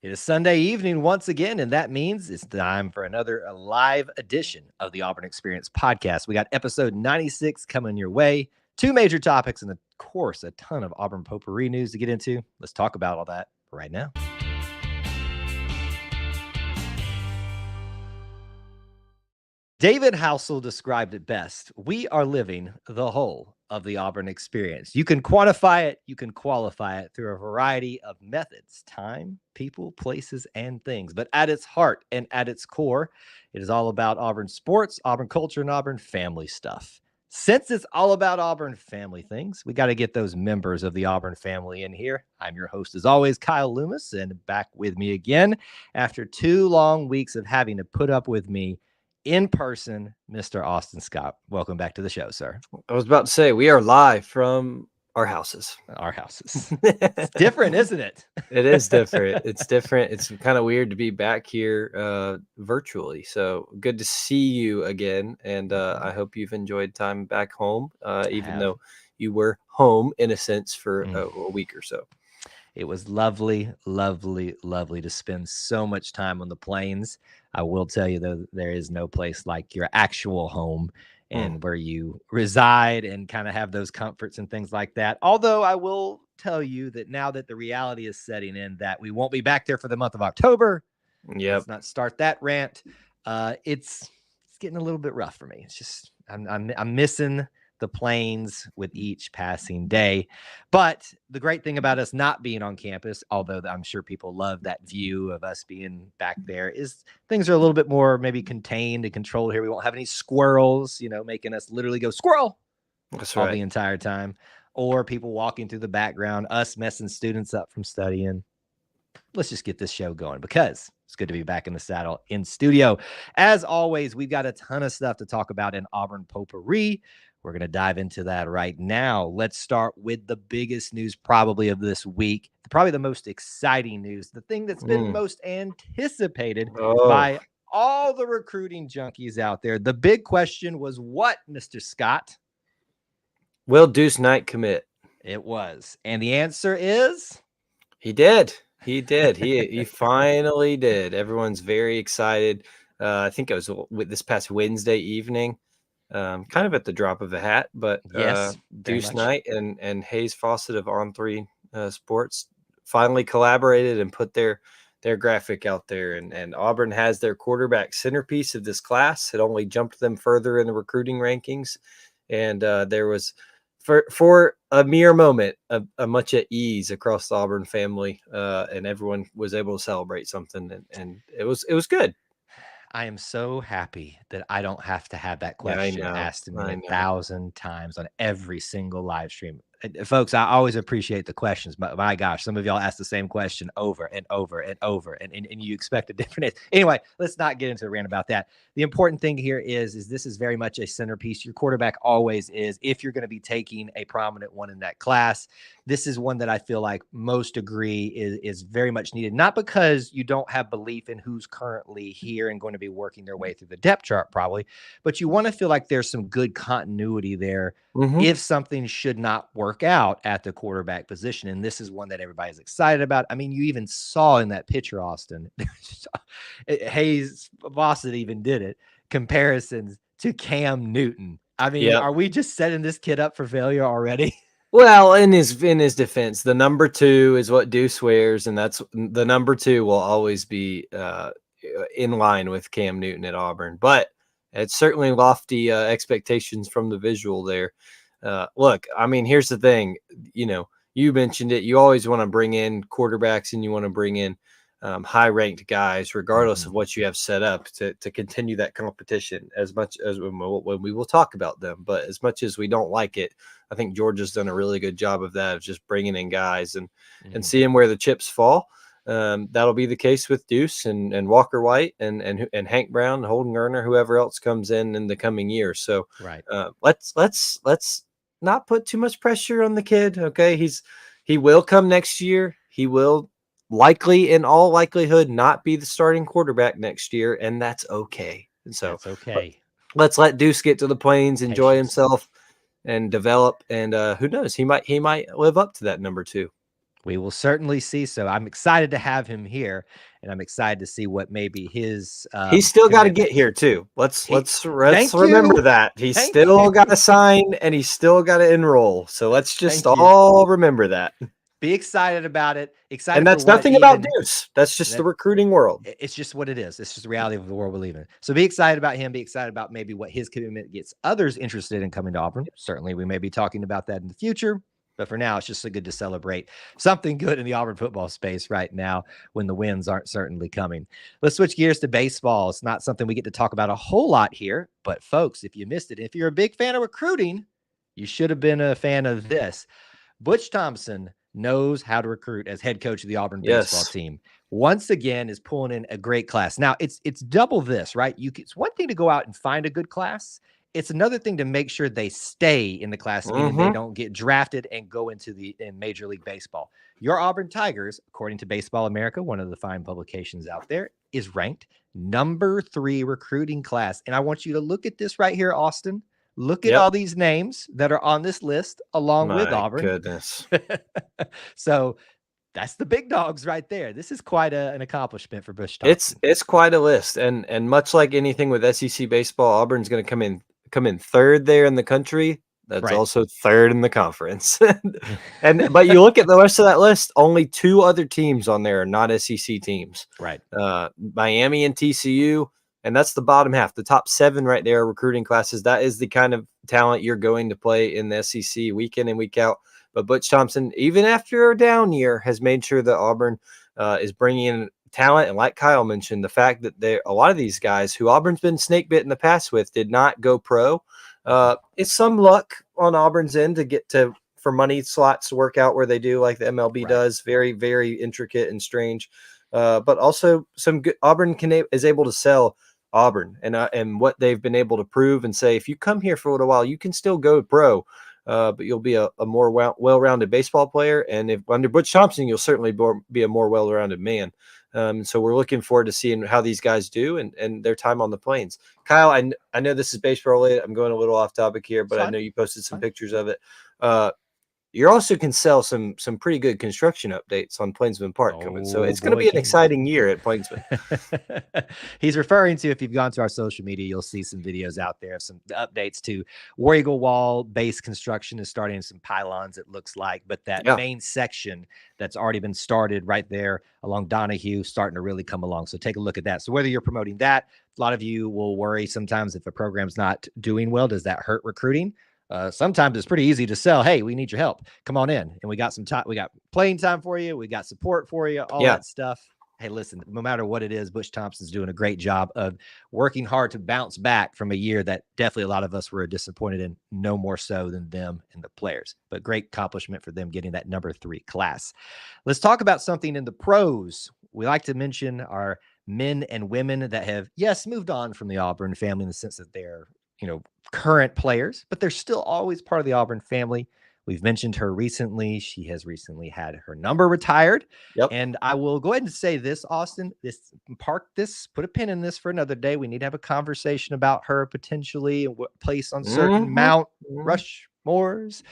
It is Sunday evening once again, and that means it's time for another live edition of the Auburn Experience podcast. We got episode 96 coming your way. Two major topics, and of course, a ton of Auburn potpourri news to get into. Let's talk about all that right now. David Housel described it best. We are living the whole of the Auburn experience. You can quantify it, you can qualify it through a variety of methods: time, people, places, and things. But at its heart and at its core, it is all about Auburn sports, Auburn culture, and Auburn family stuff. Since it's all about Auburn family things, we got to get those members of the Auburn family in here. I'm your host, as always, Kyle Loomis, and back with me again after 2 long weeks of having to put up with me in person, Mr. Austin Scott. Welcome back to the show, sir. I was about to say, we are live from our houses. Our houses. It's different, isn't it? It is different. It's different. It's kind of weird to be back here virtually. So good to see you again. And I hope you've enjoyed time back home, even though you were home in a sense for a week or so. It was lovely, lovely, lovely to spend so much time on the plains. I will tell you, though, there is no place like your actual home and where you reside and kind of have those comforts and things like that. Although I will tell you that now that the reality is setting in that we won't be back there for the month of October. Let's not start that rant. It's getting a little bit rough for me. It's just I'm missing the plains with each passing day. But the great thing about us not being on campus, although I'm sure people love that view of us being back there, is things are a little bit more maybe contained and controlled here. We won't have any squirrels, making us literally go squirrel all the entire time, or people walking through the background, us messing students up from studying. Let's just get this show going because it's good to be back in the saddle in studio. As always, we've got a ton of stuff to talk about in Auburn potpourri. We're going to dive into that right now. Let's start with the biggest news probably of this week, probably the most exciting news, the thing that's been most anticipated by all the recruiting junkies out there. The big question was what, Mr. Scott? Will Deuce Knight commit? It was. And the answer is? He did. He did. He finally did. Everyone's very excited. I think it was this past Wednesday evening. Kind of at the drop of a hat, but yes, Deuce Knight and Hayes Fawcett of On3 Sports finally collaborated and put their graphic out there. And Auburn has their quarterback centerpiece of this class. It only jumped them further in the recruiting rankings. And there was, for a mere moment, a much at ease across the Auburn family. And everyone was able to celebrate something. And it was good. I am so happy that I don't have to have that question asked to me 1,000 times on every single live stream. Folks, I always appreciate the questions, but my gosh, some of y'all ask the same question over and over and over, and you expect a different answer. Anyway, let's not get into a rant about that. The important thing here is this is very much a centerpiece. Your quarterback always is, if you're going to be taking a prominent one in that class. This is one that I feel like most agree is very much needed, not because you don't have belief in who's currently here and going to be working their way through the depth chart probably, but you want to feel like there's some good continuity there if something should not work out at the quarterback position. And this is one that everybody's excited about. I mean, you even saw in that picture, Austin, Hayes Fawcett even did it, comparisons to Cam Newton. I mean, are we just setting this kid up for failure already? Well, in his defense, the number 2 is what Deuce wears, and that's the number 2 will always be in line with Cam Newton at Auburn. But it's certainly lofty expectations from the visual there. Look, I mean, here's the thing. You mentioned it. You always want to bring in quarterbacks and you want to bring in high-ranked guys, regardless of what you have set up to continue that competition as much as when we will talk about them. But as much as we don't like it, I think Georgia's done a really good job of that, of just bringing in guys and seeing where the chips fall. That'll be the case with Deuce and Walker White and Hank Brown, Holden Gerner, whoever else comes in the coming year. So let's not put too much pressure on the kid. Okay. He will come next year. He will likely, in all likelihood, not be the starting quarterback next year. And that's okay. And so that's okay. Let's let Deuce get to the Plains, enjoy himself and develop. And who knows, he might live up to that number 2. We will certainly see. So I'm excited to have him here, and I'm excited to see what maybe his He's still got to commitment. get here too. Let's He, thank remember you, that he's thank still you, got to sign and he's still got to enroll. So let's just thank you. all remember that. Be excited about it. And Excited for that's what nothing about even Deuce. That's just the that. recruiting world. It's just what it is. It's just the reality of the world we live in. So be excited about him. Be excited about maybe what his commitment gets others interested in coming to Auburn. Certainly, we may be talking about that in the future. But for now, it's just so good to celebrate something good in the Auburn football space right now when the wins aren't certainly coming. Let's switch gears to baseball. It's not something we get to talk about a whole lot here. But folks, if you missed it, if you're a big fan of recruiting, you should have been a fan of this. Butch Thompson knows how to recruit as head coach of the Auburn baseball team. Once again, is pulling in a great class. Now it's double this, right? It's one thing to go out and find a good class. It's another thing to make sure they stay in the class, meaning they don't get drafted and go into in Major League Baseball. Your Auburn Tigers, according to Baseball America, one of the fine publications out there, is ranked number 3 recruiting class. And I want you to look at this right here, Austin. Look at all these names that are on this list along with Auburn. Goodness. So that's the big dogs right there. This is quite an accomplishment for Butch Thompson. It's quite a list, and much like anything with SEC baseball, Auburn's going to come in third there in the country. That's also third in the conference. But you look at the rest of that list, only 2 other teams on there are not SEC teams. Right. Miami and TCU, and that's the bottom half. The top 7 right there are recruiting classes. That is the kind of talent you're going to play in the SEC week in and week out. But Butch Thompson, even after a down year, has made sure that Auburn is bringing in talent. And like Kyle mentioned, the fact that a lot of these guys who Auburn's been snake bit in the past with did not go pro. It's some luck on Auburn's end to get for money slots to work out where they do, like the MLB does. Very, very intricate and strange. But also some good Auburn is able to sell Auburn and what they've been able to prove and say, if you come here for a little while, you can still go pro. But you'll be a more well-rounded baseball player. And if under Butch Thompson, you'll certainly be a more well-rounded man. So we're looking forward to seeing how these guys do and their time on the plains. Kyle, I know this is baseball related. I'm going a little off topic here, but I know you posted some pictures of it. You also can sell some pretty good construction updates on Plainsman Park coming. So it's going to be an exciting year at Plainsman. He's referring to, if you've gone to our social media, you'll see some videos out there of some updates to War Eagle Wall base construction is starting some pylons, it looks like. But that main section that's already been started right there along Donahue starting to really come along. So take a look at that. So whether you're promoting that, a lot of you will worry sometimes if a program's not doing well, does that hurt recruiting? Sometimes it's pretty easy to sell. Hey, we need your help. Come on in. And we got some time. We got playing time for you. We got support for you, all that stuff. Hey, listen, no matter what it is, Butch Thompson's doing a great job of working hard to bounce back from a year that definitely a lot of us were disappointed in, no more so than them and the players. But great accomplishment for them getting that number 3 class. Let's talk about something in the pros. We like to mention our men and women that have, moved on from the Auburn family in the sense that they're, current players, but they're still always part of the Auburn family. We've mentioned her recently. She has recently had her number retired. And I will go ahead and say this, Austin, put a pin in this for another day. We need to have a conversation about her potentially and what place on certain Mount Rushmores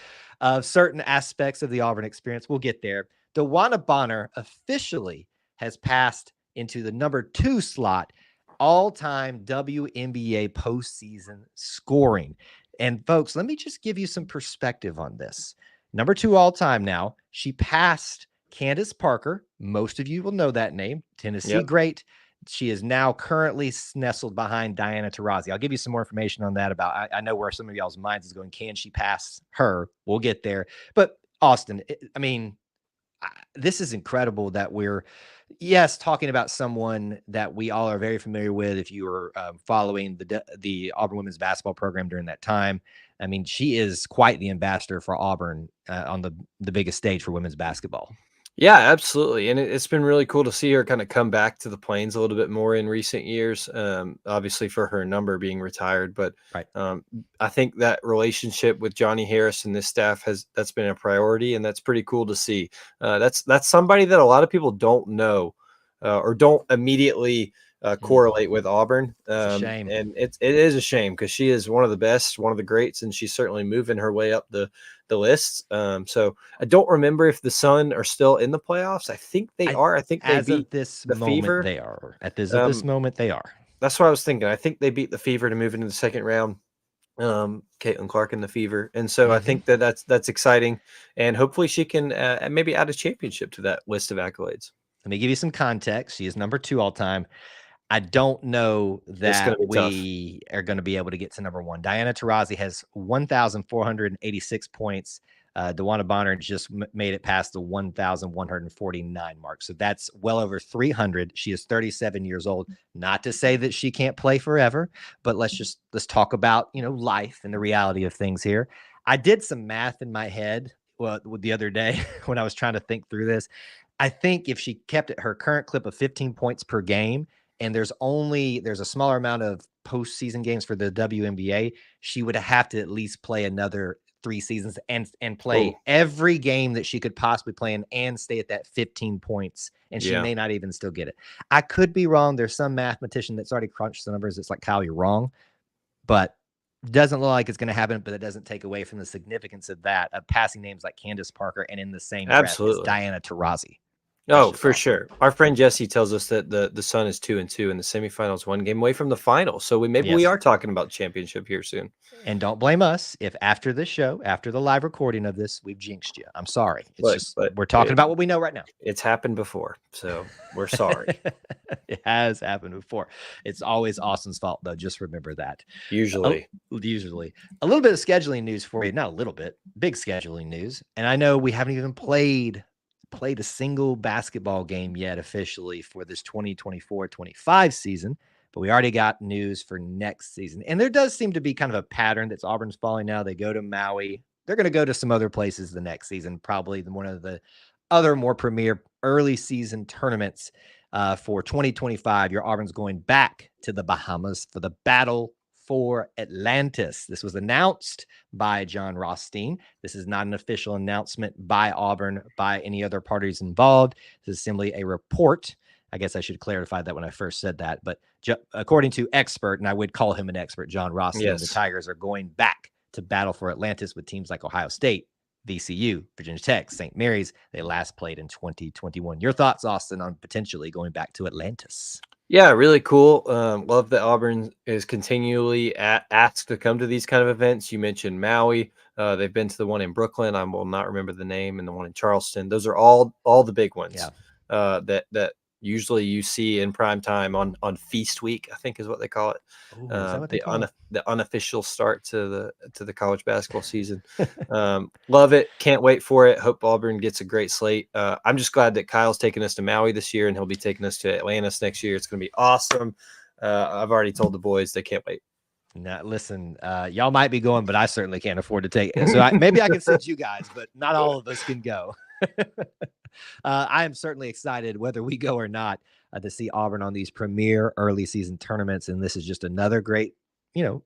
of certain aspects of the Auburn experience. We'll get there. DeWanna Bonner officially has passed into the number 2 slot all-time WNBA postseason scoring. And folks, let me just give you some perspective on this. Number 2 all-time now. She passed Candace Parker. Most of you will know that name. Tennessee great. She is now currently nestled behind Diana Taurasi. I'll give you some more information on that about, I know where some of y'all's minds is going. Can she pass her? We'll get there. But Austin, this is incredible that we're, talking about someone that we all are very familiar with. If you were following the Auburn women's basketball program during that time, she is quite the ambassador for Auburn on the biggest stage for women's basketball. Yeah, absolutely. And it's been really cool to see her kind of come back to the Plains a little bit more in recent years, obviously for her number being retired. But I think that relationship with Johnny Harris and this staff that's been a priority, and that's pretty cool to see. That's somebody that a lot of people don't know or don't immediately correlate with Auburn. It's a shame. And it is a shame because she is one of the best, one of the greats, and she's certainly moving her way up the the lists. So I don't remember if the Sun are still in the playoffs. I think they are. I think they As beat of this the moment, Fever. they are. Of this moment, they are. That's what I was thinking. I think they beat the Fever to move into the second round. Caitlin Clark and the Fever, and so I think that's exciting, and hopefully she can maybe add a championship to that list of accolades. Let me give you some context. She is number 2 all time. I don't know that we are going to be able to get to number 1. Diana Taurasi has 1,486 points. Dewana Bonner just made it past the 1,149 mark. So that's well over 300. She is 37 years old. Not to say that she can't play forever, but let's talk about, life and the reality of things here. I did some math in my head the other day when I was trying to think through this. I think if she kept her current clip of 15 points per game, and there's a smaller amount of postseason games for the WNBA, she would have to at least play another 3 seasons and play every game that she could possibly play in and stay at that 15 points. And she may not even still get it. I could be wrong. There's some mathematician that's already crunched the numbers. It's like, Kyle, you're wrong. But doesn't look like it's going to happen, but it doesn't take away from the significance of that, of passing names like Candace Parker and in the same breath as Diana Taurasi. Oh, for sure. Our friend Jesse tells us that the Sun is 2-2 in the semifinals, 1 game away from the final. So we are talking about championship here soon. And don't blame us if after this show, after the live recording of this, we've jinxed you. I'm sorry. It's we're talking about what we know right now. It's happened before, so we're sorry. It has happened before. It's always Austin's fault, though. Just remember that. Usually. A little bit of scheduling news for you. Not a little bit. Big scheduling news. And I know we haven't even played a single basketball game yet officially for this 2024-25 season, but we already got news for next season. And there does seem to be kind of a pattern that's Auburn's following now. They go to Maui. They're going to go to some other places the next season, probably one of the other more premier early season tournaments for 2025. Your Auburn's going back to the Bahamas for the Battle for Atlantis. This was announced by John Rothstein. This is not an official announcement by Auburn, by any other parties involved. This is simply a report. I guess I should clarify that when I first said that. But according to expert, and I would call him an expert, John Rothstein, the Tigers are going back to battle for Atlantis with teams like Ohio State, VCU, Virginia Tech, St. Mary's. They last played in 2021. Your thoughts, Austin, on potentially going back to Atlantis? Yeah, really cool. Love that Auburn is continually asked to come to these kind of events. You mentioned Maui. They've been to the one in Brooklyn. I will not remember the name, and the one in Charleston. Those are all the big ones. Yeah. That usually you see in prime time on Feast Week, I think is what they call it. Ooh, is that what they call it? The unofficial start to the college basketball season. Love it. Can't wait for it. Hope Auburn gets a great slate. I'm just glad that Kyle's taking us to Maui this year, and he'll be taking us to Atlantis next year. It's going to be awesome. I've already told the boys they can't wait. Now, listen, y'all might be going, but I certainly can't afford to take it. So maybe I can send you guys, but not all of us can go. I am certainly excited, whether we go or not, to see Auburn on these premier early season tournaments. And this is just another great,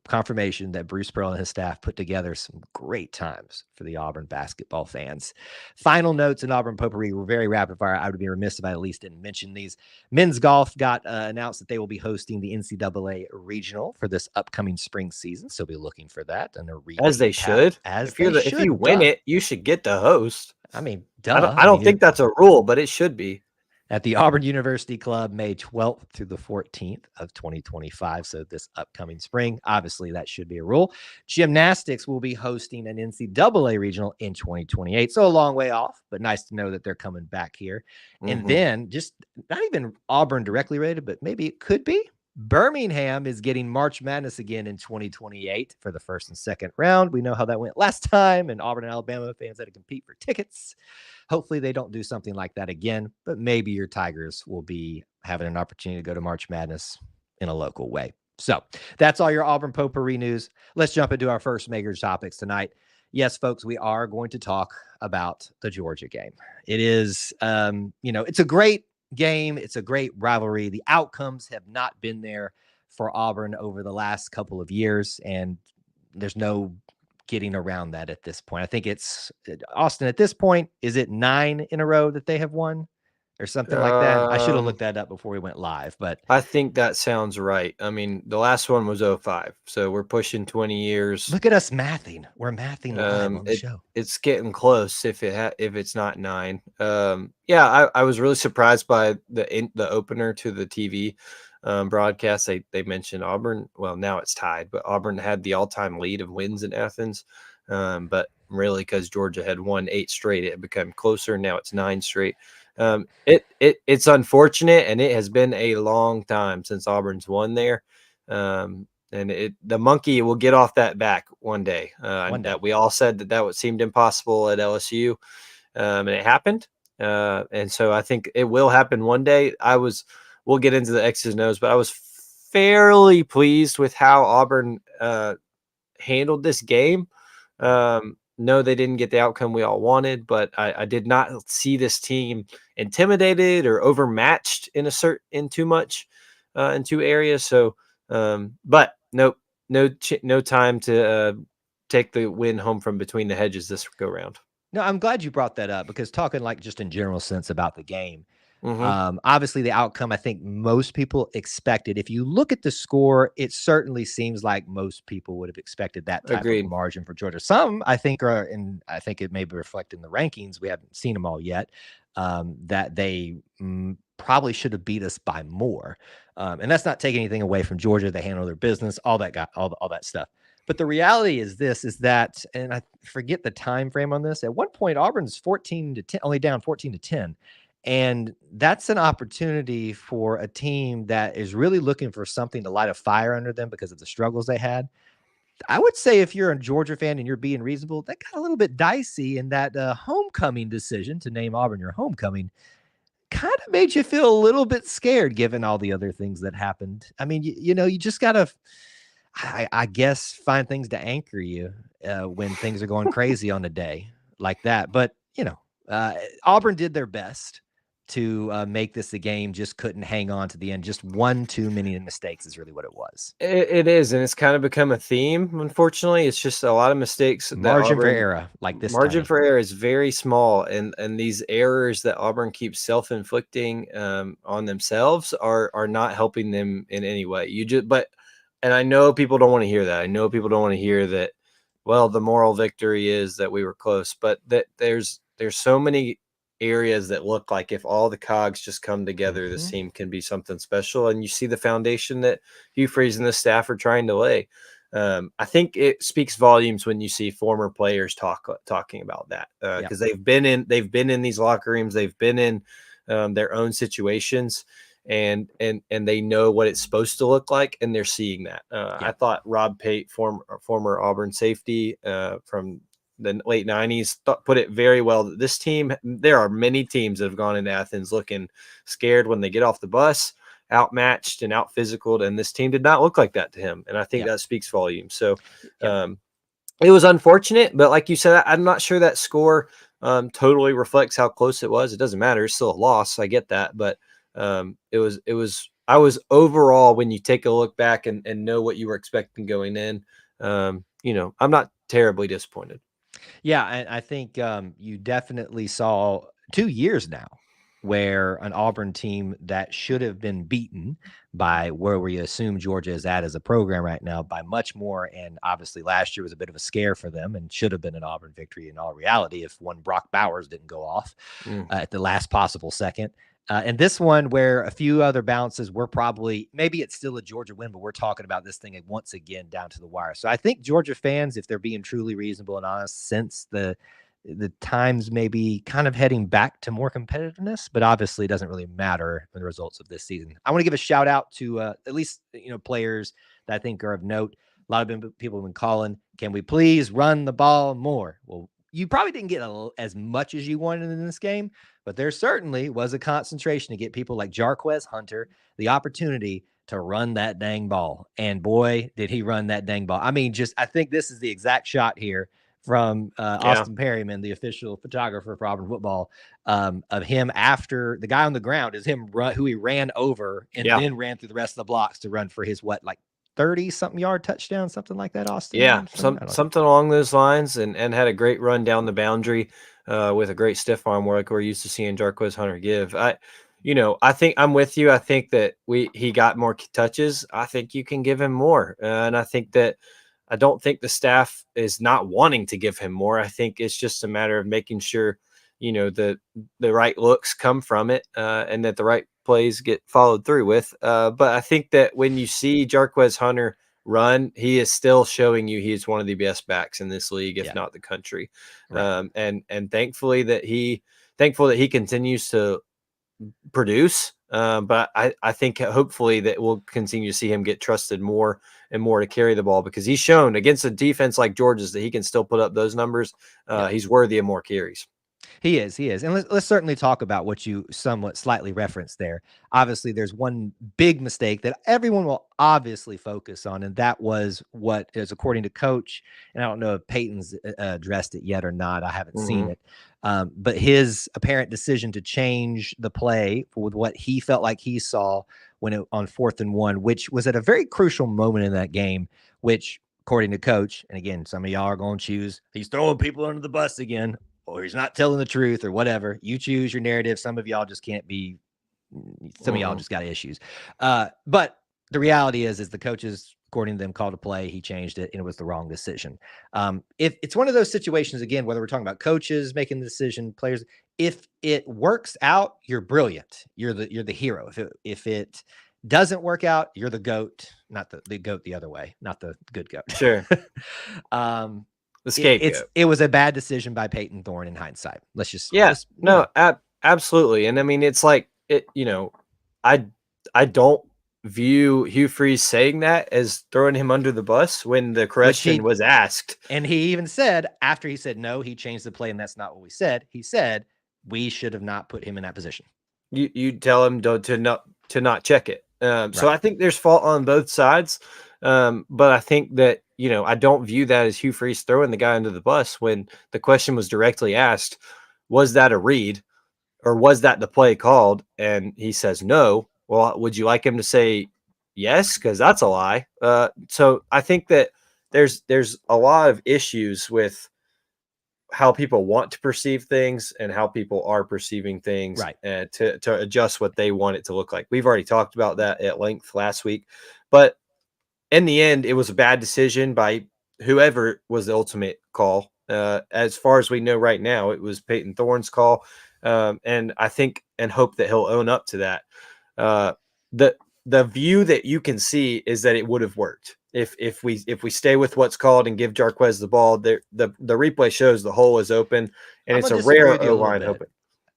confirmation that Bruce Pearl and his staff put together some great times for the Auburn basketball fans. Final notes in Auburn Potpourri were very rapid fire. I would be remiss if I at least didn't mention these. Men's golf got announced that they will be hosting the NCAA regional for this upcoming spring season. So be looking for that. And as they should. If you win it, you should get to host. I mean, duh. I don't think that's a rule, but it should be. At the Auburn University Club, May 12th through the 14th of 2025. So this upcoming spring, obviously that should be a rule. Gymnastics will be hosting an NCAA regional in 2028. So a long way off, but nice to know that they're coming back here. Mm-hmm. And then just not even Auburn directly related, but maybe it could be. Birmingham is getting March Madness again in 2028 for the first and second round. We know how that went last time, and Auburn and Alabama fans had to compete for tickets. Hopefully they don't do something like that again, but maybe your Tigers will be having an opportunity to go to March Madness in a local way. So that's all your Auburn Potpourri news. Let's jump into our first major topics tonight. Yes, folks, we are going to talk about the Georgia game. It is, it's a great game. It's a great rivalry. The outcomes have not been there for Auburn over the last couple of years, and there's no getting around that at this point. I think it's Austin at this point. Is it 9 in a row that they have won? or something like that. I should have looked that up before we went live, but I think that sounds right. I mean, the last one was 05, so we're pushing 20 years. look at us mathing. We're mathing live on the show. It's getting close if it's not 9. Yeah, I was really surprised by the opener to the TV broadcast. They mentioned Auburn. Well, now it's tied, but Auburn had the all-time lead of wins in Athens. But really, because Georgia had won 8 straight, it had become closer. Now it's 9 straight. It's unfortunate, and it has been a long time since Auburn's won there. And the monkey will get off that back one day. One day. That we all said that what seemed impossible at LSU, and it happened. And so I think it will happen one day. We'll get into the X's and O's, but I was fairly pleased with how Auburn handled this game. No, they didn't get the outcome we all wanted, but I did not see this team intimidated or overmatched in too much in 2 areas. So, but nope, no time to take the win home from between the hedges this go round. No, I'm glad you brought that up, because talking like just in general sense about the game, Mm-hmm. obviously the outcome I think most people expected. If you look at the score, it certainly seems like most people would have expected that type Agreed. of margin for Georgia. Some I think are, and I think it may be reflected in the rankings. We haven't seen them all yet. That they probably should have beat us by more. And that's not taking anything away from Georgia. They handle their business, all that stuff. But the reality is that, and I forget the time frame on this. At one point, Auburn's 14-10, only down 14-10. And that's an opportunity for a team that is really looking for something to light a fire under them because of the struggles they had. I would say if you're a Georgia fan and you're being reasonable, that got a little bit dicey, and that homecoming decision to name Auburn your homecoming kind of made you feel a little bit scared given all the other things that happened. I mean, you just got to, I guess, find things to anchor you when things are going crazy on a day like that. But, Auburn did their best to make this a game, just couldn't hang on to the end. Just one too many mistakes is really what it was. It is, and it's kind of become a theme. Unfortunately, it's just a lot of mistakes. Margin for error, like this. Margin for error is very small, and these errors that Auburn keeps self-inflicting on themselves are not helping them in any way. And I know people don't want to hear that. I know people don't want to hear that. Well, the moral victory is that we were close, but that there's so many areas that look like if all the cogs just come together, this team can be something special. And you see the foundation that Hugh Freeze and the staff are trying to lay. I think it speaks volumes when you see former players talking about that, because they've been in these locker rooms, they've been in their own situations, and they know what it's supposed to look like, and they're seeing that. I thought Rob Pate, former Auburn safety from the late 90s, put it very well that this team, there are many teams that have gone into Athens looking scared when they get off the bus, outmatched and out physicaled, and this team did not look like that to him, and I think that speaks volumes. So it was unfortunate, but like you said, I'm not sure that score totally reflects how close it was. It doesn't matter, it's still a loss, I get that, but it was I was overall, when you take a look back and know what you were expecting going in, I'm not terribly disappointed. Yeah, and I think you definitely saw 2 years now where an Auburn team that should have been beaten by where we assume Georgia is at as a program right now by much more. And obviously last year was a bit of a scare for them and should have been an Auburn victory in all reality if one Brock Bowers didn't go off at the last possible second. And this one, where a few other bounces were probably, maybe it's still a Georgia win, but we're talking about this thing once again down to the wire. So I think Georgia fans, if they're being truly reasonable and honest, sense the times may be kind of heading back to more competitiveness, but obviously it doesn't really matter in the results of this season. I want to give a shout out to at least, players that I think are of note. A lot of people have been calling, can we please run the ball more? Well, you probably didn't get as much as you wanted in this game, but there certainly was a concentration to get people like Jarquez Hunter the opportunity to run that dang ball. And boy, did he run that dang ball. I mean, I think this is the exact shot here from Austin Perryman, the official photographer for Auburn football, of him after the guy on the ground is him who he ran over and then ran through the rest of the blocks to run for his 30-something yard touchdown, something like that, Austin? Yeah, something along those lines, and had a great run down the boundary. with a great stiff arm like we're used to seeing Jarquez Hunter give. I think I'm with you. I think that he got more touches. I think you can give him more, and I don't think the staff is not wanting to give him more. I think it's just a matter of making sure the right looks come from it, and that the right plays get followed through with. But I think that when you see Jarquez Hunter run, he is still showing you he's one of the best backs in this league, if not the country. Right. And thankfully that he continues to produce. But I think hopefully that we'll continue to see him get trusted more and more to carry the ball, because he's shown against a defense like Georgia's that he can still put up those numbers. He's worthy of more carries. He is. And let's certainly talk about what you somewhat slightly referenced there. Obviously, there's one big mistake that everyone will obviously focus on, and that was what is, according to Coach, and I don't know if Peyton's addressed it yet or not. I haven't seen it. But his apparent decision to change the play with what he felt like he saw on 4th and 1, which was at a very crucial moment in that game, which, according to Coach, and again, some of y'all are going to choose, he's throwing people under the bus again, or he's not telling the truth, or whatever. You choose your narrative. Some of y'all just can't be, some of y'all just got issues. But the reality is the coaches, according to them, called a play. He changed it, and it was the wrong decision. If it's one of those situations, again, whether we're talking about coaches making the decision, players, if it works out, you're brilliant. You're the hero. If it doesn't work out, you're the GOAT, not the GOAT the other way, not the good GOAT. Sure. The scapegoat. It was a bad decision by Peyton Thorne in hindsight. Absolutely. And I mean, it's like I don't view Hugh Freeze saying that as throwing him under the bus when the question was asked. And he even said, after he said no, he changed the play, and that's not what we said. He said we should have not put him in that position. You tell him to not check it. So I think there's fault on both sides. But I think that, I don't view that as Hugh Freeze throwing the guy under the bus when the question was directly asked, was that a read or was that the play called? And he says no. Well, would you like him to say yes? Because that's a lie. So I think that there's a lot of issues with how people want to perceive things and how people are perceiving things, to adjust what they want it to look like. We've already talked about that at length last week, but in the end, it was a bad decision by whoever was the ultimate call. As far as we know right now, it was Peyton Thorne's call. And I think and hope that he'll own up to that. The view that you can see is that it would have worked. If we stay with what's called and give Jarquez the ball, the replay shows the hole is open, and it's a rare O-line open.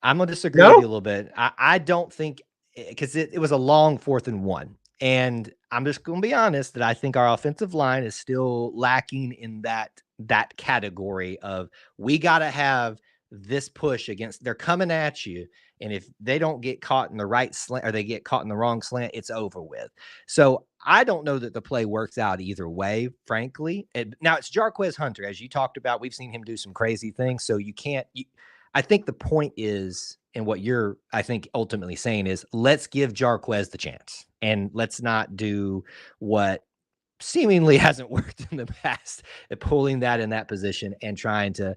I'm going to disagree with you a little bit. I don't think, because it was a long 4th and 1. And I'm just going to be honest that I think our offensive line is still lacking in that category of, we got to have this push against, they're coming at you. And if they don't get caught in the right slant or they get caught in the wrong slant, it's over with. So I don't know that the play works out either way, frankly. Now it's Jarquez Hunter, as you talked about. We've seen him do some crazy things. So I think the point is, and what you're, I think, ultimately saying is, let's give Jarquez the chance, and let's not do what seemingly hasn't worked in the past at pulling that in that position and trying to,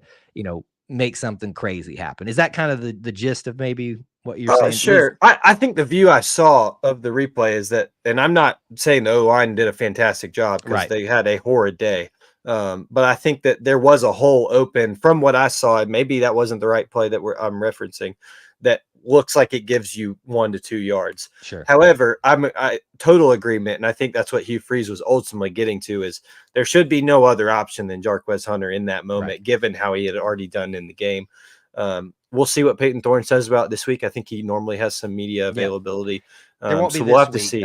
make something crazy happen. Is that kind of the gist of maybe what you're saying? Sure. I think the view I saw of the replay is that, and I'm not saying the O-line did a fantastic job because they had a horrid day. But I think that there was a hole open from what I saw. And maybe that wasn't the right play that I'm referencing, that looks like it gives you 1 to 2 yards. Sure. However, I total agreement. And I think that's what Hugh Freeze was ultimately getting to, is there should be no other option than Jarquez Hunter in that moment, given how he had already done in the game. We'll see what Peyton Thorne says about this week. I think he normally has some media availability. There won't be we'll have week. to see.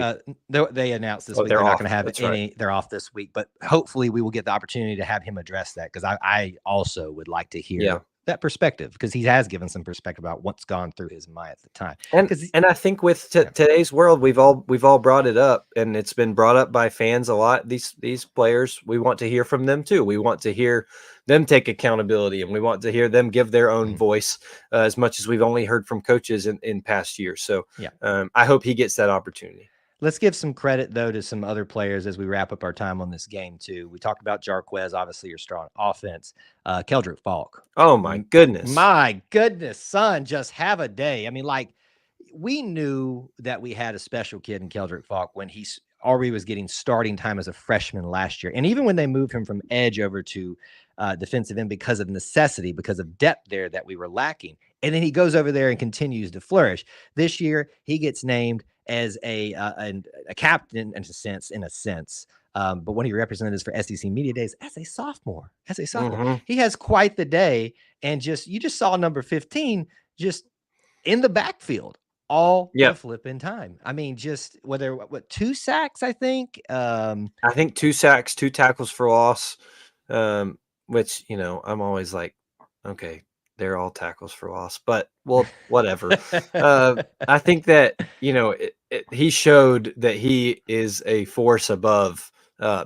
They announced this week they're not going to have any. They're off this week, but hopefully we will get the opportunity to have him address that, because I also would like to hear that perspective, because he has given some perspective about what's gone through his mind at the time. And I think with today's world, we've all brought it up, and it's been brought up by fans a lot. These players, we want to hear from them too. We want to hear them take accountability, and we want to hear them give their own voice, as much as we've only heard from coaches in past years. So I hope he gets that opportunity. Let's give some credit, though, to some other players as we wrap up our time on this game, too. We talked about Jarquez, obviously your strong offense. Keldrick Falk. Oh, my goodness. My goodness, son, just have a day. I mean, like, we knew that we had a special kid in Keldrick Falk when he already was getting starting time as a freshman last year. And even when they moved him from edge over to defensive end because of necessity, because of depth there that we were lacking. And then he goes over there and continues to flourish. This year, he gets named as a captain in a sense. But one of your representatives for SEC Media Days as a sophomore. He has quite the day. And you just saw number 15 just in the backfield all the flipping time. I mean, just whether 2 sacks, I think. I think 2 sacks, 2 tackles for loss, which, I'm always like, okay, they're all tackles for loss, but well, whatever. I think that, he showed that he is a force above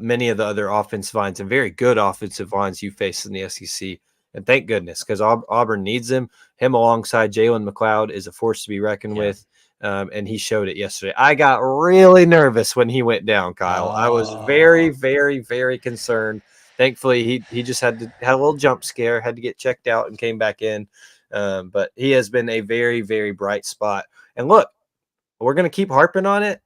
many of the other offensive lines and very good offensive lines you face in the SEC. And thank goodness, because Auburn needs him. Him alongside Jalen McLeod is a force to be reckoned with. And he showed it yesterday. I got really nervous when he went down, Kyle. I was very, very, very concerned. Thankfully, he just had a little jump scare, had to get checked out and came back in. But he has been a very, very bright spot. And look, we're going to keep harping on it,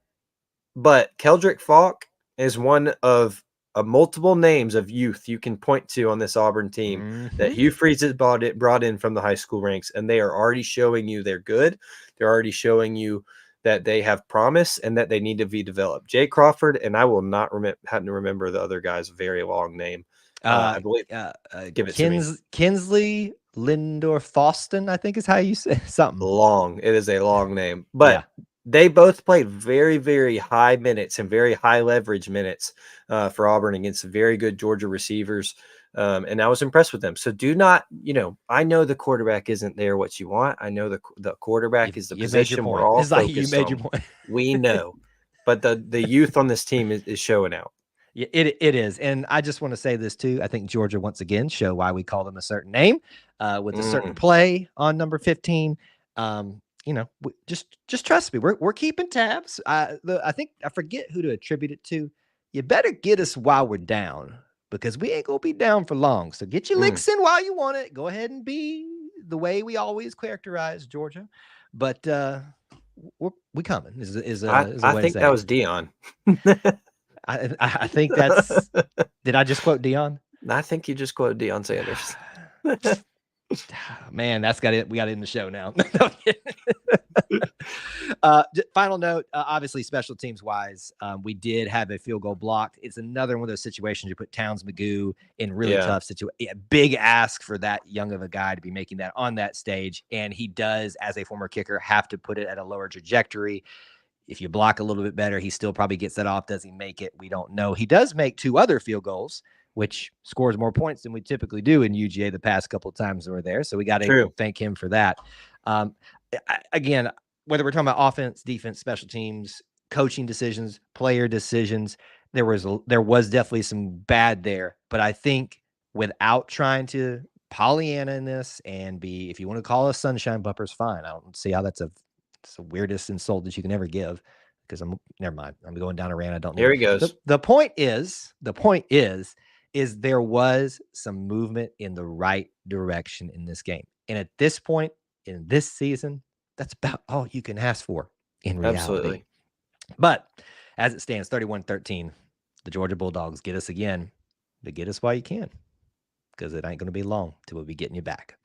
but Keldrick Falk is one of multiple names of youth you can point to on this Auburn team that Hugh Freeze has brought in from the high school ranks, and they are already showing you they're good. They're already showing you that they have promise and that they need to be developed. Jay Crawford, and I will not have to remember the other guy's very long name. I believe. Give it to me. Kinsley Lindor Foston, I think is how you say something. Long. It is a long name, but they both played very, very high minutes and very high leverage minutes for Auburn against very good Georgia receivers. And I was impressed with them. So do not, I know the quarterback isn't there what you want. I know the quarterback is the position we're all focused on. Your point. We know, but the youth on this team is showing out. Yeah, it is. And I just want to say this too. I think Georgia once again show why we call them a certain name with a certain play on number 15. Just trust me. We're keeping tabs. I think I forget who to attribute it to. You better get us while we're down because we ain't gonna be down for long. So get your licks in while you want it. Go ahead and be the way we always characterize Georgia. But we coming. I think that was Dion. I think that's. Did I just quote Dion? I think you just quoted Deion Sanders. Man, we got it in the show now. Final note, obviously special teams wise, we did have a field goal blocked. It's another one of those situations you put Towns McGoo in really tough situation. Big ask for that young of a guy to be making that on that stage. And he does, as a former kicker, have to put it at a lower trajectory. If you block a little bit better, he still probably gets that off. Does he make it? We don't know. He does make 2 other field goals, which scores more points than we typically do in UGA the past couple of times that we're there. So we got to thank him for that. Again, whether we're talking about offense, defense, special teams, coaching decisions, player decisions, there was definitely some bad there. But I think without trying to Pollyanna in this and if you want to call us sunshine bumpers, fine. I don't see how it's the weirdest insult that you can ever give because never mind. I'm going down a rant. I don't know. Here he goes. The point is there was some movement in the right direction in this game. And at this point in this season, that's about all you can ask for in reality. Absolutely. But as it stands, 31-13, the Georgia Bulldogs get us again. They get us while you can because it ain't going to be long till we'll be getting you back.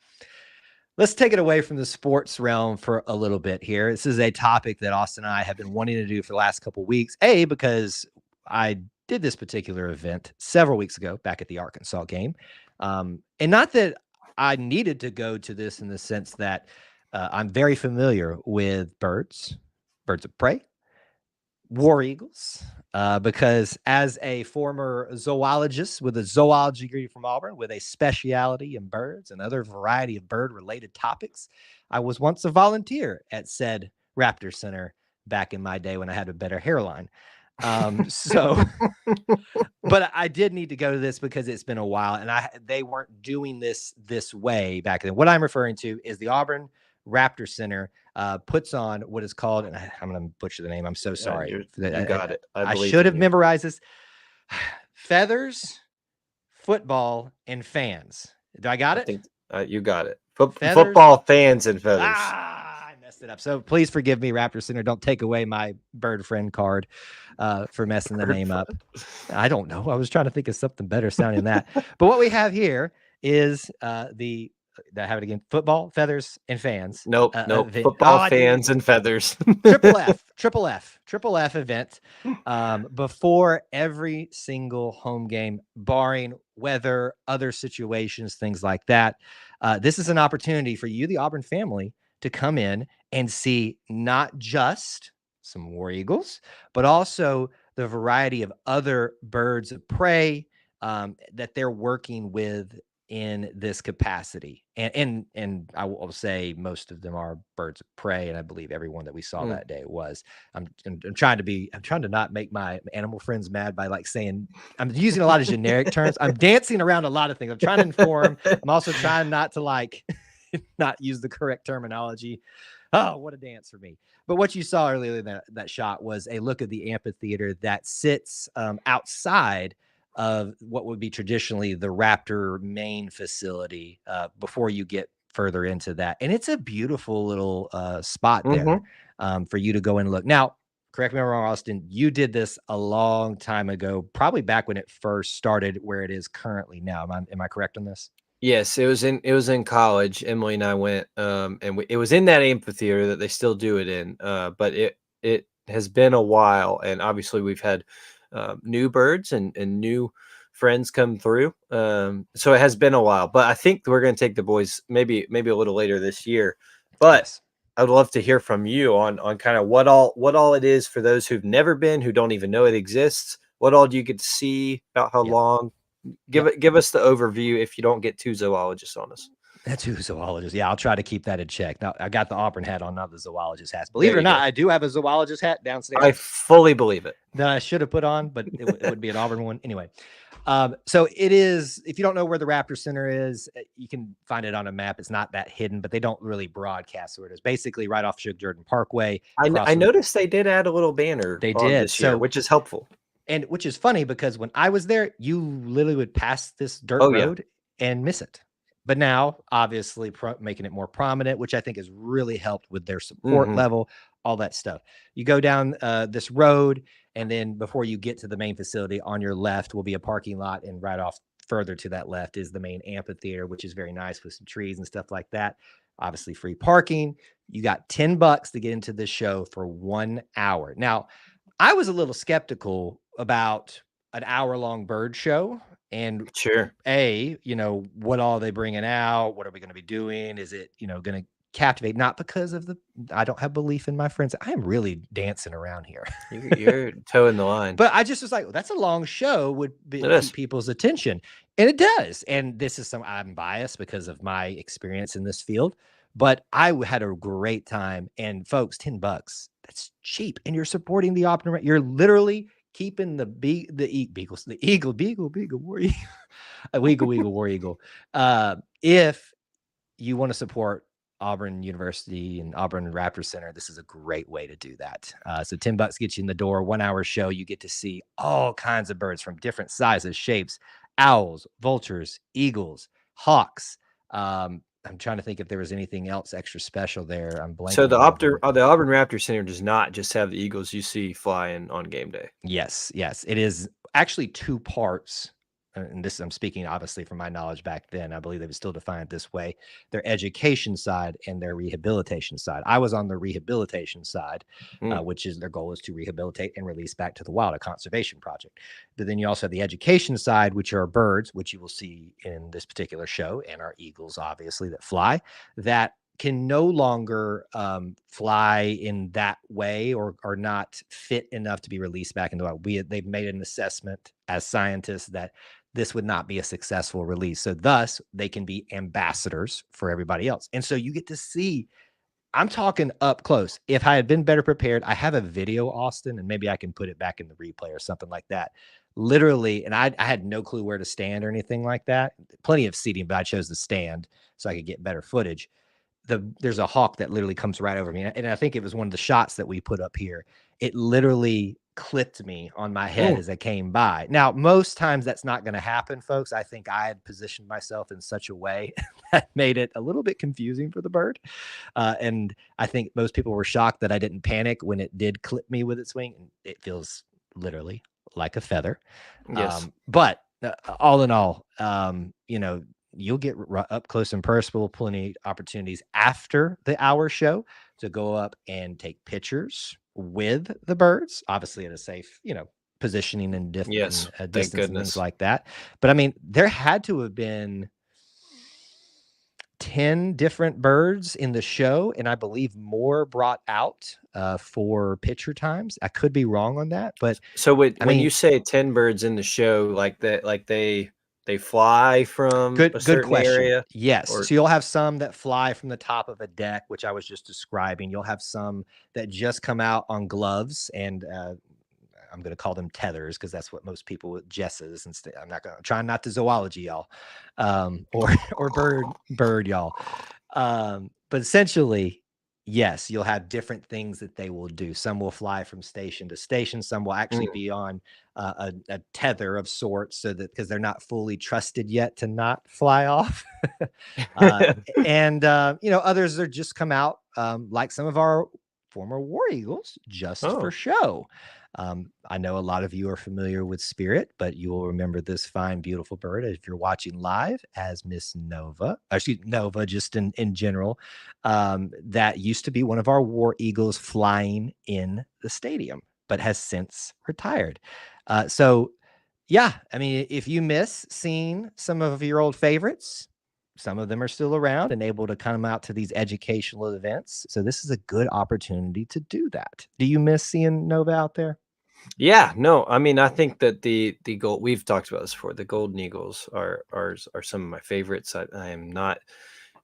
Let's take it away from the sports realm for a little bit here. This is a topic that Austin and I have been wanting to do for the last couple of weeks. Because I did this particular event several weeks ago back at the Arkansas game. And not that I needed to go to this in the sense that I'm very familiar with birds of prey, war eagles, because as a former zoologist with a zoology degree from Auburn with a specialty in birds and other variety of bird-related topics, I was once a volunteer at said Raptor Center back in my day when I had a better hairline. But I did need to go to this because it's been a while and they weren't doing this way back then. What I'm referring to is the Auburn Raptor Center puts on what is called, and I'm going to butcher the name. I'm so sorry. You got it. I believe should in have you. memorized this. Feathers, football, and fans. Do I got I it? think you got it. Feathers. Football, fans, and feathers. I messed it up. So please forgive me, Raptor Center. Don't take away my bird friend card for messing the name up. I don't know. I was trying to think of something better sounding than that. But what we have here is I have it again. Football, feathers, and fans. Nope. Football, fans, and feathers. Triple F event before every single home game, barring weather, other situations, things like that. This is an opportunity for you, the Auburn family, to come in and see not just some war eagles, but also the variety of other birds of prey that they're working with in this capacity. And I will say most of them are birds of prey, and I believe everyone that we saw that day was. I'm trying to not make my animal friends mad by like saying I'm using a lot of generic terms. I'm dancing around a lot of things. I'm trying to inform. I'm also trying not to like not use the correct terminology. Oh, what a dance for me. But what you saw earlier in that shot was a look at the amphitheater that sits outside of what would be traditionally the Raptor main facility before you get further into that. And it's a beautiful little spot there for you to go and look. Now, correct me if I'm wrong, Austin, you did this a long time ago, probably back when it first started where it is currently now. Am I correct on this? Yes, it was in college. Emily and I went, and it was in that amphitheater that they still do it in. But it has been a while, and obviously we've had new birds and new friends come through. So it has been a while. But I think we're going to take the boys maybe a little later this year. But yes. I'd love to hear from you on kind of what all it is for those who've never been, who don't even know it exists. What all do you get to see? About how long? Give us the overview if you don't get too zoologists on us. That's who zoologist. Yeah, I'll try to keep that in check. Now, I got the Auburn hat on, not the zoologist hat. Believe it or not, I do have a zoologist hat downstairs. I fully believe it. That I should have put on, but it would be an Auburn one anyway. So it is. If you don't know where the Raptor Center is, you can find it on a map. It's not that hidden, but they don't really broadcast where it is. Basically, right off Sugar Jordan Parkway. I noticed they did add a little banner. They did this year, which is helpful. And which is funny because when I was there, you literally would pass this dirt road and miss it. But now, obviously, making it more prominent, which I think has really helped with their support level, all that stuff. You go down this road, and then before you get to the main facility, on your left will be a parking lot, and right off further to that left is the main amphitheater, which is very nice with some trees and stuff like that. Obviously, free parking. You got $10 to get into this show for 1 hour. Now, I was a little skeptical about an hour-long bird show. And what all are they bringing out? What are we going to be doing? Is it, going to captivate? Not because of I don't have belief in my friends. I am really dancing around here. You're toeing the line. But I just was like, that's a long show, would keep people's attention. And it does. And this is I'm biased because of my experience in this field, but I had a great time. And folks, $10, that's cheap. And you're supporting the Auburn. You're literally keeping the eagle, war eagle, war eagle. If you want to support Auburn University and Auburn Raptor Center, this is a great way to do that. So $10 gets you in the door, 1 hour show. You get to see all kinds of birds from different sizes, shapes, owls, vultures, eagles, hawks. I'm trying to think if there was anything else extra special there. I'm blanking. So the Auburn Raptor Center does not just have the eagles you see flying on game day. Yes. It is actually 2 parts. And this, I'm speaking obviously from my knowledge back then. I believe they would still define it this way: their education side and their rehabilitation side. I was on the rehabilitation side, which is their goal is to rehabilitate and release back to the wild, a conservation project. But then you also have the education side, which are birds, which you will see in this particular show, and our eagles, obviously, that fly, that can no longer fly in that way or are not fit enough to be released back into the wild. They've made an assessment as scientists that this would not be a successful release. So thus they can be ambassadors for everybody else. And so you get to see, I'm talking up close. If I had been better prepared, I have a video, Austin, and maybe I can put it back in the replay or something like that. Literally, and I had no clue where to stand or anything like that. Plenty of seating, but I chose to stand so I could get better footage. there's a hawk that literally comes right over me, and I think it was one of the shots that we put up here. It literally clipped me on my head Mm. as I came by. Now, most times that's not going to happen, folks. I think I had positioned myself in such a way that made it a little bit confusing for the bird. And I think most people were shocked that I didn't panic when it did clip me with its wing. It feels literally like a feather. Yes. But all in all, you'll get up close and personal, plenty opportunities after the hour show to go up and take pictures with the birds, obviously at a safe, positioning and Yes. Thank distance and things goodness. like that. But I mean, there had to have been 10 different birds in the show, and I believe more brought out for picture times. I could be wrong on that, but So I when you mean, say 10 birds in the show, like that, like they fly from a good certain question. area, Yes. or So you'll have some that fly from the top of a deck, which I was just describing. You'll have some that just come out on gloves, and I'm going to call them tethers because that's what most people with jesses. Instead, I'm not going to try not to zoology y'all, or bird y'all. But essentially, yes, you'll have different things that they will do. Some will fly from station to station. Some will actually Mm. be on a tether of sorts, so that because they're not fully trusted yet to not fly off. uh, and others are just come out like some of our former war eagles just for Oh, show. I know a lot of you are familiar with Spirit, but you will remember this fine, beautiful bird if you're watching live as Miss Nova, Nova, just in general. That used to be one of our war eagles flying in the stadium, but has since retired. So, yeah, I mean, if you miss seeing some of your old favorites, some of them are still around and able to come out to these educational events. So this is a good opportunity to do that. Do you miss seeing Nova out there? yeah, no, I mean, I think that the gold we've talked about this before. The golden eagles are some of my favorites. I am not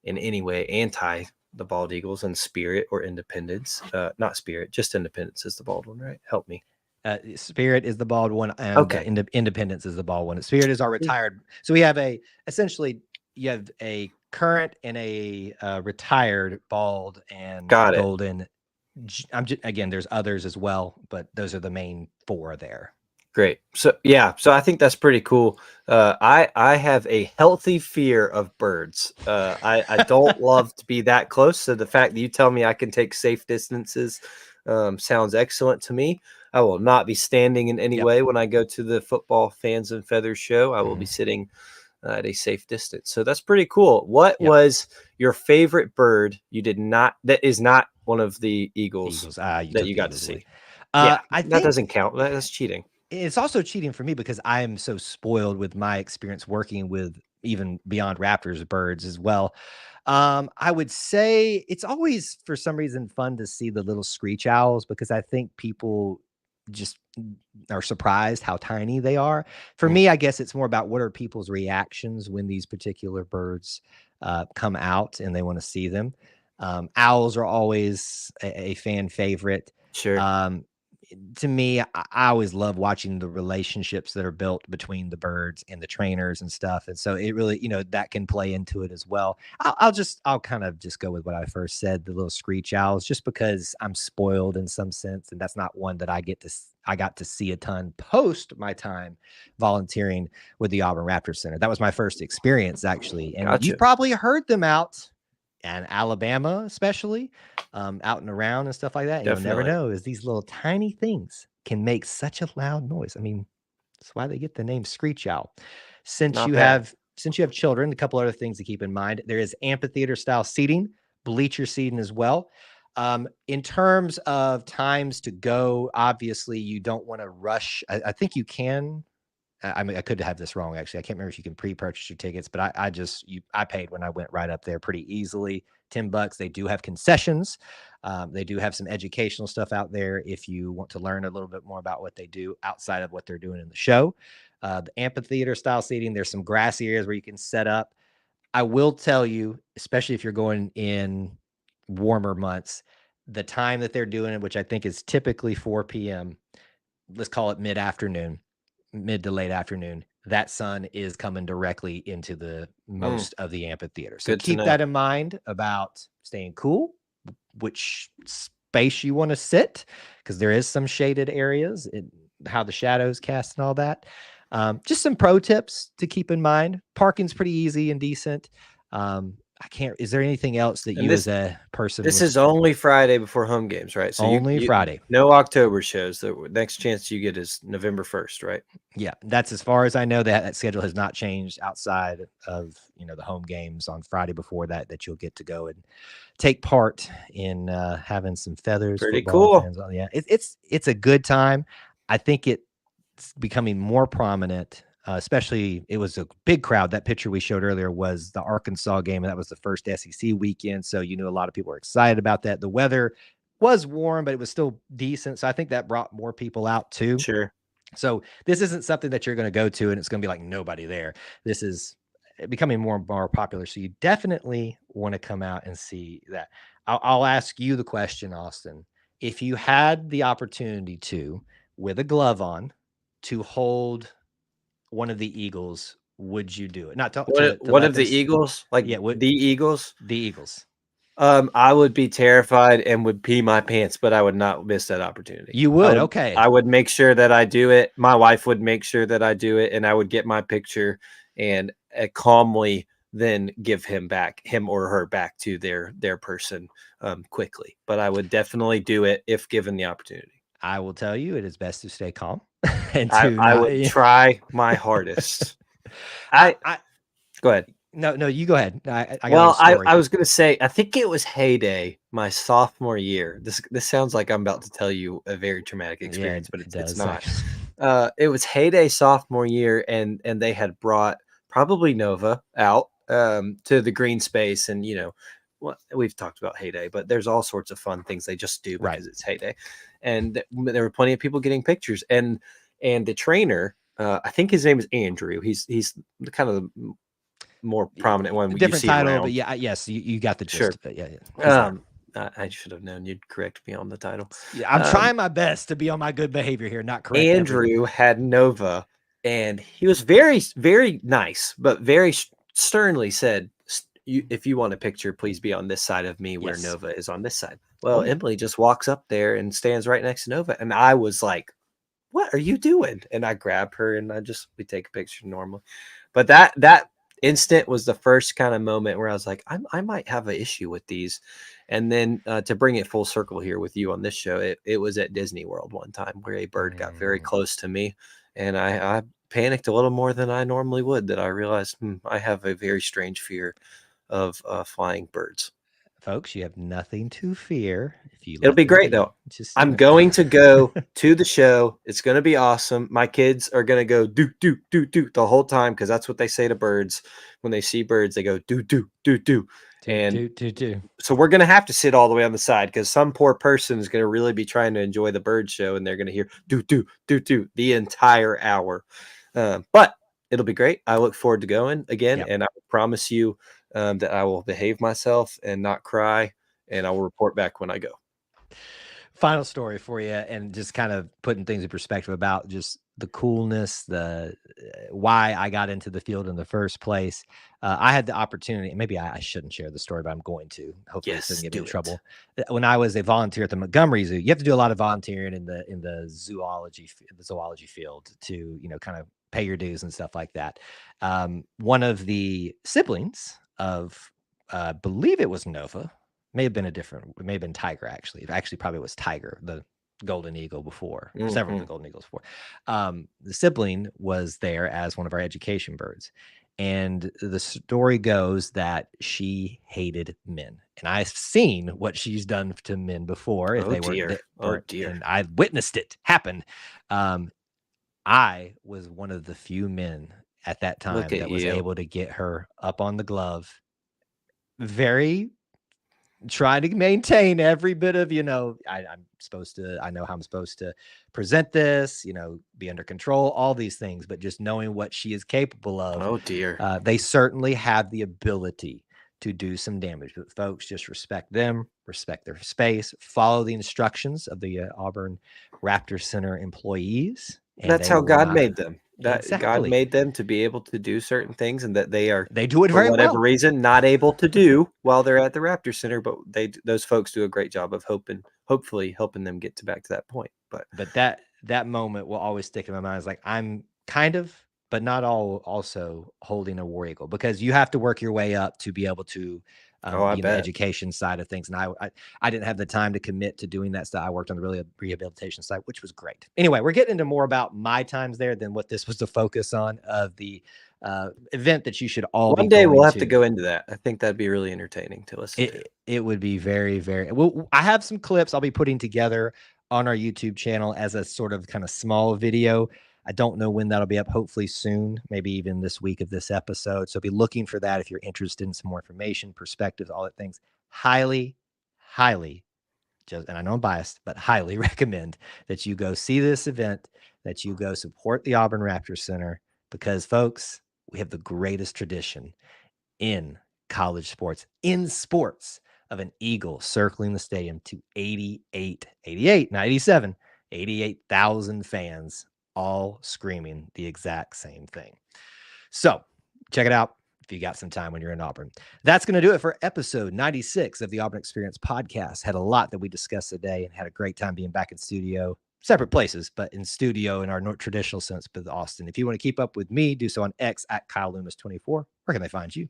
in any way anti the bald eagles and Spirit or Independence. Not Spirit, just Independence is the bald one, right? Help me. Spirit is the bald one, and Okay. Independence is the bald one. Spirit is our See? retired. So we have essentially you have a current and a retired bald and Got it. golden. Again, there's others as well, but those are the main four there. Great. So yeah, so I think that's pretty cool. I have a healthy fear of birds. I don't love to be that close. So the fact that you tell me I can take safe distances sounds excellent to me. I will not be standing in any Yep. way when I go to the football fans and feathers show. I will be Mhm. sitting at a safe distance. So that's pretty cool. What Yep. was your favorite bird you did not that is not one of the eagles Eagles. You that took you the got to Eagles away. see? Yeah, I that think doesn't count. That's cheating. it's also cheating for me because I am so spoiled with my experience working with even beyond raptors birds as well. I would say it's always for some reason fun to see the little screech owls because I think people just are surprised how tiny they are. For Mm, me, I guess it's more about what are people's reactions when these particular birds come out and they want to see them. Owls are always a fan favorite. sure. Um, to me, I always love watching the relationships that are built between the birds and the trainers and stuff. And so it really, that can play into it as well. I'll kind of just go with what I first said, the little screech owls, just because I'm spoiled in some sense. And that's not one that I got to see a ton post my time volunteering with the Auburn Raptor Center. That was my first experience actually. And you've Gotcha. probably heard them out and Alabama, especially out and around and stuff like that. And you'll never Definitely. know is these little tiny things can make such a loud noise. I mean, that's why they get the name screech owl. Since Not you bad. have since you have children, a couple other things to keep in mind. There is amphitheater style seating, bleacher seating as well. In terms of times to go, obviously you don't want to rush. I think you can. I mean, I could have this wrong actually. I can't remember if you can pre-purchase your tickets, but I paid when I went right up there pretty easily. $10. They do have concessions. They do have some educational stuff out there if you want to learn a little bit more about what they do outside of what they're doing in the show. The amphitheater style seating, there's some grassy areas where you can set up. I will tell you, especially if you're going in warmer months, the time that they're doing it, which I think is typically 4 p.m., let's call it mid afternoon, mid to late afternoon. that sun is coming directdirectly into the most of the amphitheater. So Good to keep know. that in mind about staying cool, which space you want to sit, because there is some shaded areas, how the shadows cast and all that. Just some pro tips to keep in mind. Parking's pretty easy and decent. Is there anything else that And you as a person this would is only Friday before home games, right? So only you Friday? no October shows. The next chance you get is November 1st, right? Yeah, that's as far as I know. That schedule has not changed outside of the home games on Friday before that you'll get to go and take part in having some feathers, Pretty football cool. fans on. Yeah, it's a good time. I think it's becoming more prominent. Especially, it was a big crowd. That picture we showed earlier was the Arkansas game, and that was the first SEC weekend. So a lot of people were excited about that. The weather was warm, but it was still decent. So I think that brought more people out too. Sure. So this isn't something that you're going to go to and it's going to be like nobody there. This is becoming more and more popular. So you definitely want to come out and see that. I'll ask you the question, Austin. If you had the opportunity to, with a glove on, to hold one of the Eagles, would you do it? Not to What let of them. the Eagles? Like Yeah, the Eagles? the Eagles. I would be terrified and would pee my pants, but I would not miss that opportunity. You would? Okay. I would make sure that I do it. My wife would make sure that I do it, and I would get my picture and calmly then give him or her back to their person quickly. But I would definitely do it if given the opportunity. I will tell you, it is best to stay calm and I, to I not. would try my hardest. I go ahead. No, you go ahead. I got a Well, little story. I was going to say, I think it was heyday my sophomore year. This sounds like I'm about to tell you a very traumatic experience, but it's not. It was heyday sophomore year, and they had brought probably Nova out to the green space, and we've talked about heyday, but there's all sorts of fun things they just do because it's heyday, and there were plenty of people getting pictures, and the trainer, I think his name is Andrew. He's the kind of more prominent one. Different title, around. but yeah, yes, you got the gist Sure. of it. Yeah. I should have known you'd correct me on the title. Yeah, I'm trying my best to be on my good behavior here, not correct. Andrew had Nova, and he was very, very nice, but very sternly said, if you want a picture, please be on this side of me where Nova is on this side. Well, Emily just walks up there and stands right next to Nova. And I was like, what are you doing? And I grab her and we take a picture normally. But that instant was the first kind of moment where I was like, I might have an issue with these. And then to bring it full circle here with you on this show, it was at Disney World one time where a bird got very close to me, and I panicked a little more than I normally would. That I realized I have a very strange fear of flying birds. Folks, you have nothing to fear if you. It'll be great though. I'm going to go to the show. It's going to be awesome. My kids are going to go do do do do the whole time because that's what they say to birds when they see birds. They go do do do do. And so we're going to have to sit all the way on the side because some poor person is going to really be trying to enjoy the bird show and they're going to hear do do do do the entire hour. But it'll be great. I look forward to going again, and I promise you that I will behave myself and not cry, and I will report back when I go. Final story for you, and just kind of putting things in perspective about just the coolness, the why I got into the field in the first place. I had the opportunity, maybe I shouldn't share the story, but I'm going to. Hopefully, this doesn't get me in trouble. When I was a volunteer at the Montgomery Zoo, you have to do a lot of volunteering in the zoology field to kind of pay your dues and stuff like that. One of the siblings of, I believe it was Nova. May have been Tiger, actually. It actually probably was Tiger, the golden eagle before, several of the golden eagles before. The sibling was there as one of our education birds. And the story goes that she hated men. And I've seen what she's done to men before. If they were, and I witnessed it happen. I was one of the few men at that time that was able to get her up on the glove. Try to maintain every bit of, I know how I'm supposed to present this, be under control, all these things, but just knowing what she is capable of. Oh dear. They certainly have the ability to do some damage, but folks, just respect them, respect their space, follow the instructions of the Auburn Raptor Center employees. That's how God made them. that God made them to be able to do certain things, and that they do it for very whatever well. reason not able to do while they're at the Raptor Center. But those folks do a great job of hopefully helping them get back to that point. But that moment will always stick in my mind. It's like I'm kind of, but not all, also holding a War Eagle, because you have to work your way up to be able to be in the education side of things. And I didn't have the time to commit to doing that stuff. I worked on the rehabilitation side, which was great. Anyway, we're getting into more about my times there than what this was the focus on of the event that you should all one day we'll have to go into that. I think that'd be really entertaining to listen to. It would be very, very well. I have some clips I'll be putting together on our YouTube channel as a sort of kind of small video. I don't know when that'll be up, hopefully soon, maybe even this week of this episode. So be looking for that if you're interested in some more information, perspectives, all that things. Highly, and I know I'm biased, but highly recommend that you go see this event, that you go support the Auburn Raptor Center, because folks, we have the greatest tradition in college sports, of an eagle circling the stadium to 88, not 87, 88,000 fans, all screaming the exact same thing. So check it out if you got some time when you're in Auburn. That's going to do it for episode 96 of the Auburn Experience podcast. Had a lot that we discussed today and had a great time being back in studio. Separate places, but in studio in our traditional sense with Austin. If you want to keep up with me, do so on X at Kyle Loomis24. Where can they find you?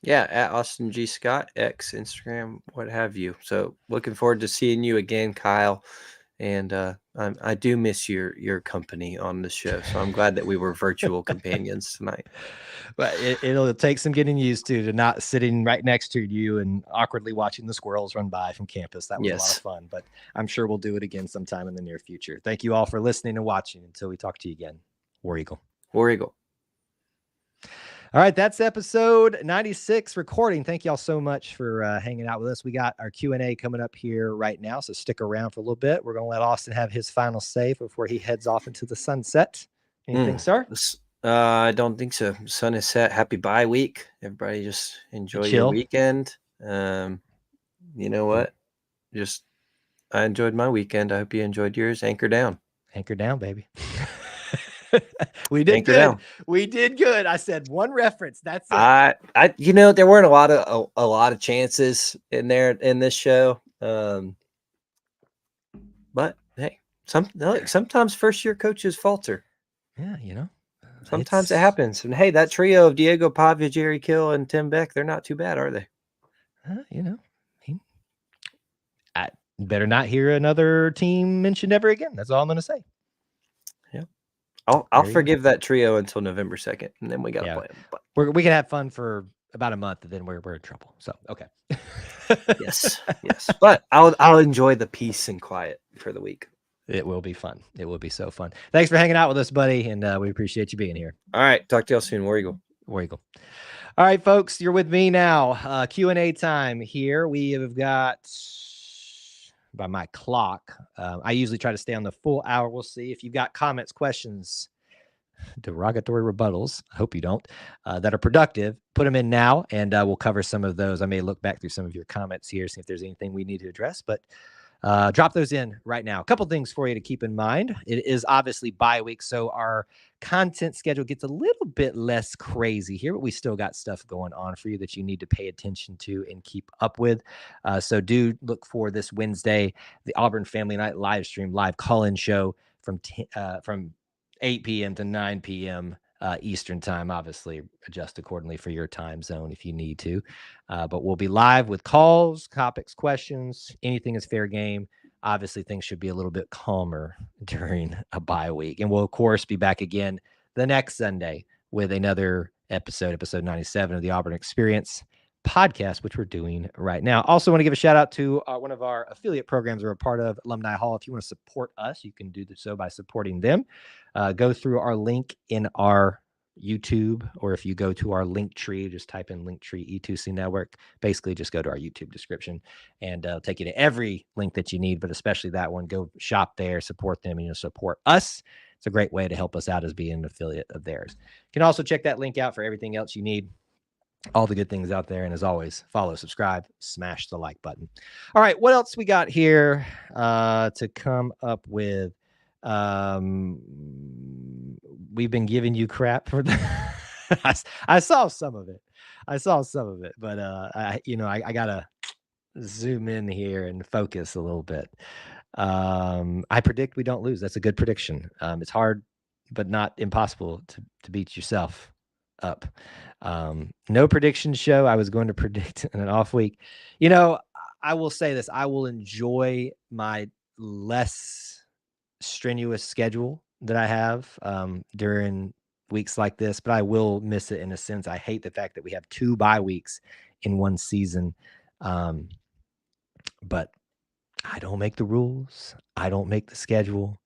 Yeah, at Austin G. Scott, X, Instagram, what have you. So looking forward to seeing you again, Kyle. And I do miss your company on the show. So I'm glad that we were virtual companions tonight. But it'll take some getting used to not sitting right next to you and awkwardly watching the squirrels run by from campus. That was a lot of fun, but I'm sure we'll do it again sometime in the near future. Thank you all for listening and watching. Until we talk to you again, War Eagle. War Eagle. All right, that's episode 96 recording. Thank you all so much for hanging out with us. We got our Q&A coming up here right now, so stick around for a little bit. We're going to let Austin have his final say before he heads off into the sunset. Anything, sir? I don't think so. Sun is set. Happy bye week. Everybody just enjoy your weekend. You know what? I enjoyed my weekend. I hope you enjoyed yours. Anchor down. Anchor down, baby. We did good. Down. We did good. I said one reference. That's it. There weren't a lot of chances in there in this show. But hey, sometimes first year coaches falter. Yeah, sometimes it happens. And hey, that trio of Diego Pavia, Jerry Kill, and Tim Beck, they're not too bad, are they? I better not hear another team mentioned ever again. That's all I'm going to say. Yeah. I'll forgive that trio until November 2nd, and then we got to play them. But we can have fun for about a month, and then we're in trouble. So, okay. Yes. But I'll enjoy the peace and quiet for the week. It will be fun. It will be so fun. Thanks for hanging out with us, buddy, and we appreciate you being here. All right. Talk to y'all soon. War Eagle. War Eagle. All right, folks, you're with me now. Q&A time here. We have got, by my clock, I usually try to stay on the full hour. We'll see. If you've got comments, questions, derogatory rebuttals, I hope you don't, that are productive, put them in now, and we'll cover some of those. I may look back through some of your comments here, see if there's anything we need to address, but drop those in right now. A couple things for you to keep in mind. It is obviously bye week, so our content schedule gets a little bit less crazy here, but we still got stuff going on for you that you need to pay attention to and keep up with. So do look for this Wednesday, the Auburn Family Night live stream, live call-in show from 8 p.m. to 9 p.m. Eastern time. Obviously, adjust accordingly for your time zone if you need to. But we'll be live with calls, topics, questions. Anything is fair game. Obviously, things should be a little bit calmer during a bye week. And we'll, of course, be back again the next Sunday with another episode 97 of the Auburn Experience podcast, which we're doing right now. Also want to give a shout out to one of our affiliate programs we're a part of, Alumni Hall. If you want to support us, you can do so by supporting them. Go through our link in our YouTube, or if you go to our link tree, just type in link tree E2C Network. Basically, just go to our YouTube description and take you to every link that you need, but especially that one. Go shop there, support them, and support us. It's a great way to help us out as being an affiliate of theirs. You can also check that link out for everything else you need. All the good things out there. And as always, follow, subscribe, smash the like button. All right. What else we got here to come up with? Um, we've been giving you crap for the I saw some of it. I saw some of it, but I gotta zoom in here and focus a little bit. I predict we don't lose. That's a good prediction. It's hard, but not impossible to beat yourself up. No prediction show. I was going to predict in an off week. I will say this. I will enjoy my less strenuous schedule that I have during weeks like this, but I will miss it in a sense. I hate the fact that we have 2 bye weeks in one season. Um, but I don't make the rules. I don't make the schedule.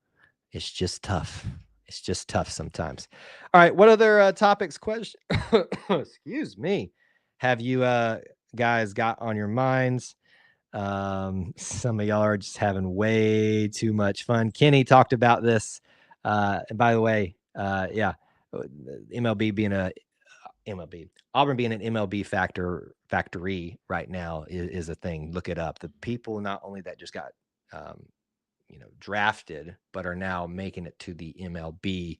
It's just tough. It's just tough sometimes. All right. What other topics, question? Excuse me. Have you guys got on your minds? Some of y'all are just having way too much fun. Kenny talked about this. And by the way, yeah, MLB being a MLB. Auburn being an MLB factory right now is a thing. Look it up. The people not only that just got um, drafted, but are now making it to the MLB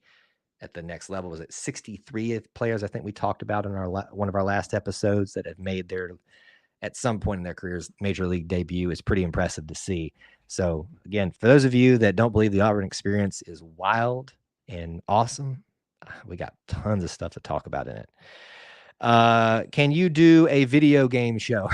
at the next level. Was it 63 players? I think we talked about in our one of our last episodes that have made their at some point in their careers major league debut. Is pretty impressive to see. So again, for those of you that don't believe the Auburn experience is wild and awesome, we got tons of stuff to talk about in it. Can you do a video game show?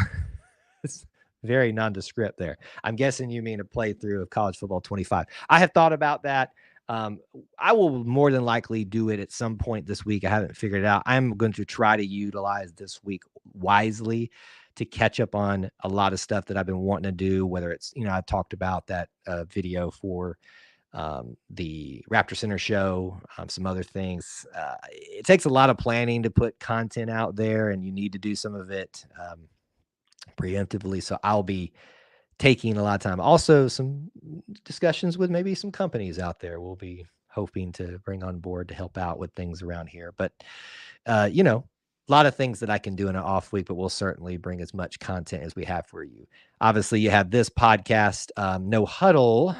It's very nondescript there. I'm guessing you mean a playthrough of College Football 25. I have thought about that. I will more than likely do it at some point this week. I haven't figured it out. I'm going to try to utilize this week wisely to catch up on a lot of stuff that I've been wanting to do, whether it's, I've talked about that video for the Raptor Center show, some other things. It takes a lot of planning to put content out there, and you need to do some of it preemptively. So I'll be taking a lot of time. Also, some discussions with maybe some companies out there we'll be hoping to bring on board to help out with things around here. But, a lot of things that I can do in an off week, but we'll certainly bring as much content as we have for you. Obviously, you have this podcast, No Huddle.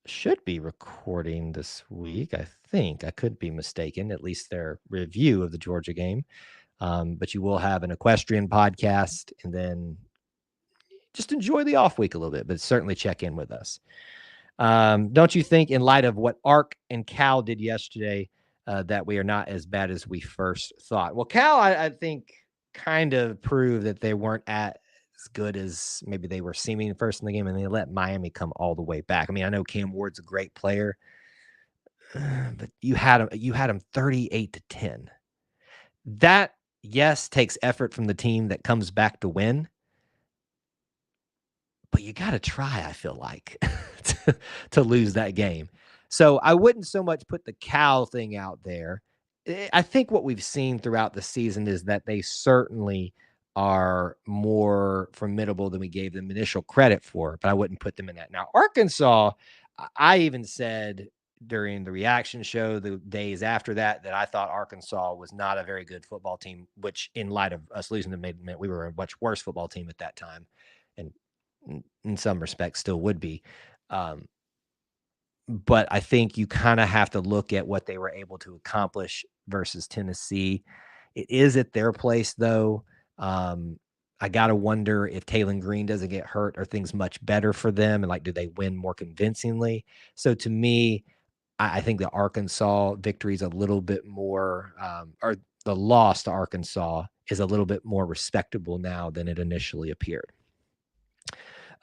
Should be recording this week. I think I could be mistaken, at least their review of the Georgia game. But you will have an equestrian podcast, and then just enjoy the off week a little bit, but certainly check in with us. Don't you think, in light of what Ark and Cal did yesterday, that we are not as bad as we first thought? Well, Cal, I think, kind of proved that they weren't as good as maybe they were seeming first in the game, and they let Miami come all the way back. I mean, I know Cam Ward's a great player, but you had him 38-10. That, yes, takes effort from the team that comes back to win, but you got to try, I feel like, to lose that game. So I wouldn't so much put the Cal thing out there. I think what we've seen throughout the season is that they certainly are more formidable than we gave them initial credit for, but I wouldn't put them in that. Now, Arkansas, I even said during the reaction show the days after that I thought Arkansas was not a very good football team, which in light of us losing them meant we were a much worse football team at that time. And in some respects still would be. But I think you kind of have to look at what they were able to accomplish versus Tennessee. It is at their place, though. I got to wonder if Taylon Green doesn't get hurt, are things much better for them? And do they win more convincingly? So to me, I think the Arkansas victory is a little bit more, or the loss to Arkansas is a little bit more respectable now than it initially appeared.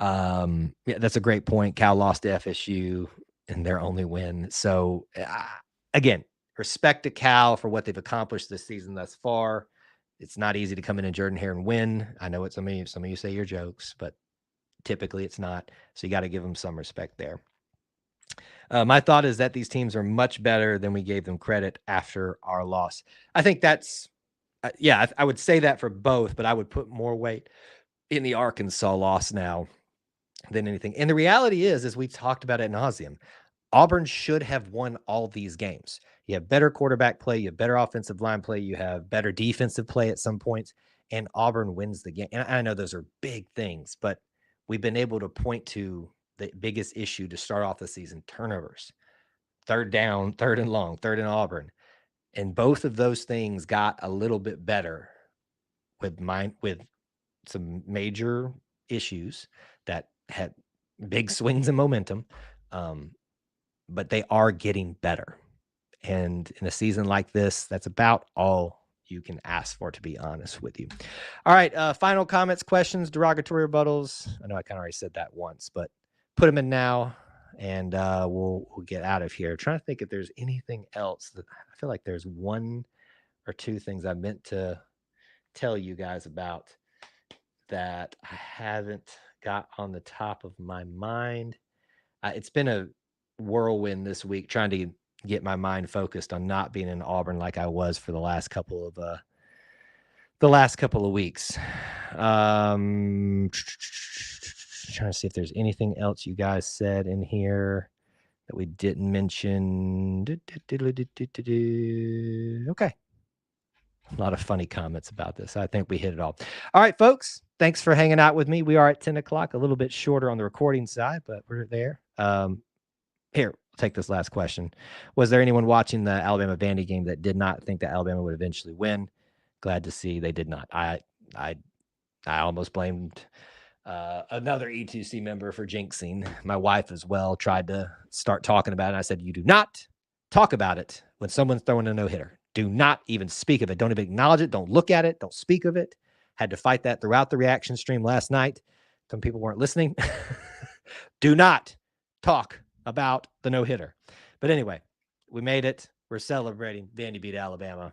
Yeah, that's a great point. Cal lost to FSU in their only win. So again, respect to Cal for what they've accomplished this season thus far. It's not easy to come in Jordan Hare and win. I know what some of you say your jokes, but typically it's not. So you got to give them some respect there. My thought is that these teams are much better than we gave them credit after our loss. I think that's, I would say that for both, but I would put more weight in the Arkansas loss now than anything. And the reality is, as we've talked about ad nauseum, Auburn should have won all these games. You have better quarterback play, you have better offensive line play, you have better defensive play at some points, and Auburn wins the game. And I know those are big things, but we've been able to point to the biggest issue to start off the season: turnovers. third down, third and long, third and Auburn. And both of those things got a little bit better with some major issues that had big swings in momentum. But they are getting better. And in a season like this, that's about all you can ask for, to be honest with you. All right. Final comments, questions, derogatory rebuttals. I know I kind of already said that once, but put them in now, and we'll get out of here. Trying to think if there's anything else that I feel like there's one or two things I meant to tell you guys about that I haven't got on the top of my mind. It's been a whirlwind this week trying to get my mind focused on not being in Auburn like I was for the last couple of weeks. Trying to see if there's anything else you guys said in here that we didn't mention. Okay. A lot of funny comments about this. I think we hit it all. All right, folks. Thanks for hanging out with me. We are at 10 o'clock, a little bit shorter on the recording side, but we're there. Here, I'll take this last question. Was there anyone watching the Alabama Vandy game that did not think that Alabama would eventually win? Glad to see they did not. I almost blamed another E2C member for jinxing. My wife as well tried to start talking about it. I said, you do not talk about it when someone's throwing a no-hitter. Do not even speak of it. Don't even acknowledge it. Don't look at it. Don't speak of it. Had to fight that throughout the reaction stream last night. Some people weren't listening. Do not talk about the no-hitter. But anyway, we made it. We're celebrating. Vandy beat Alabama.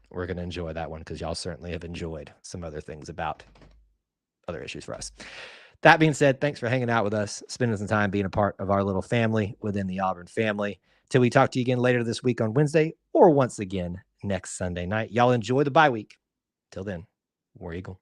We're going to enjoy that one because y'all certainly have enjoyed some other things about other issues for us. That being said, thanks for hanging out with us, spending some time being a part of our little family within the Auburn family. Till we talk to you again later this week on Wednesday, or once again next Sunday night. Y'all enjoy the bye week. Till then, War Eagle.